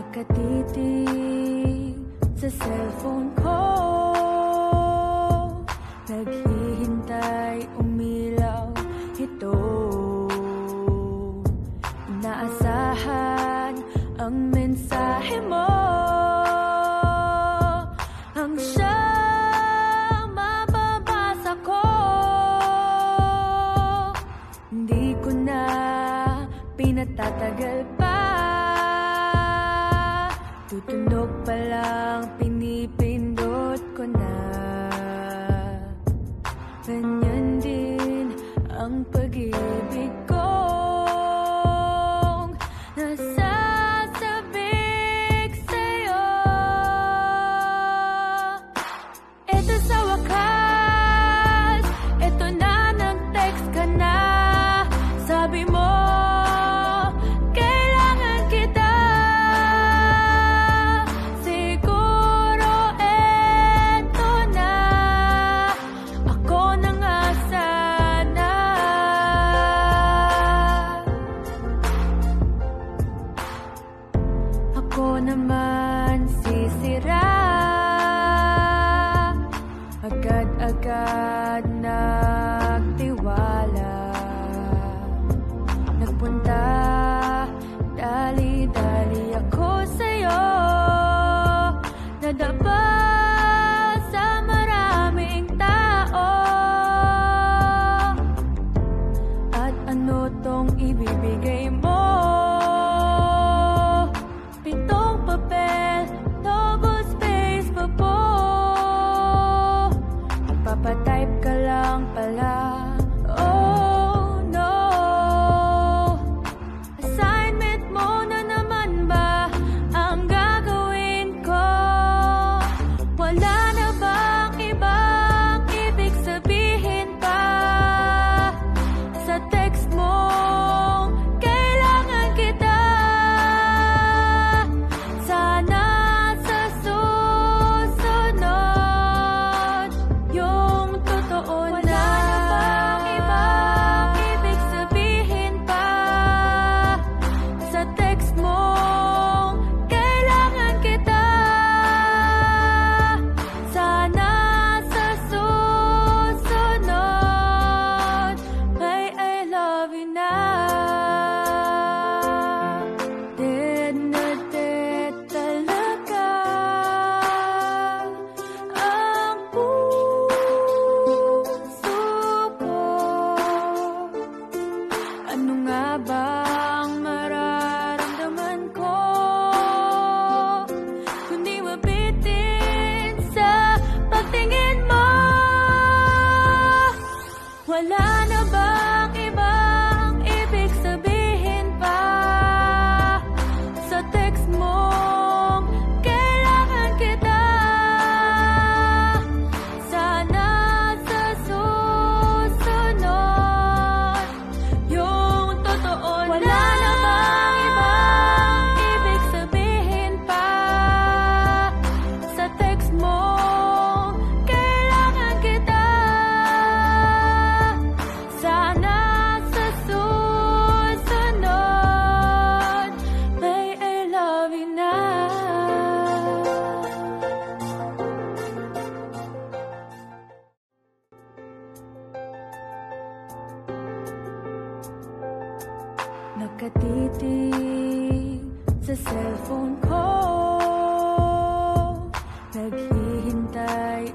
Nakatitig sa cellphone ko, naghihintay umilaw ito. Inaasahan ang mensahe mo, ang siyang mababasa ko. Hindi ko na pinatatagal pa, tutunog pa lang, pinipindot ko na. Ganyan din ang pag-ibig kong nasasabik sa'yo. Eto sa wakas, eto na, nag-text ka na. Sabi mo, ako naman sisira, agad-agad nagtiwala, nagpunta dali-dali ako sa'yo, nadapa sa maraming tao. At ano tong ibibigay mo? Papatype ka lang pala. Oh no, assignment mo na naman ba ang gagawin ko? Wala na bang ibang ibig sabihin pa sa text mo? Kailangan kita, sana sa susunod yung totoo na. Wala na bang ibang ibig sabihin pa sa text mo? Kailangan kita, sana sa susunod may I love you na. Dead na dead talaga ang puso ko. Ano nga bang mararamdaman ko kundi mabitin sa pagtingin mo? Wala na bang ibang ibig sabihin pa sa text mo? Kailangan kita, sana sa susunod yung totoo na. Wala na bang ibang ibig sabihin pa sa text mo? Kailangan kita, sana sa susunod may I love you na. Nakatitig sa cellphone ko, naghihintay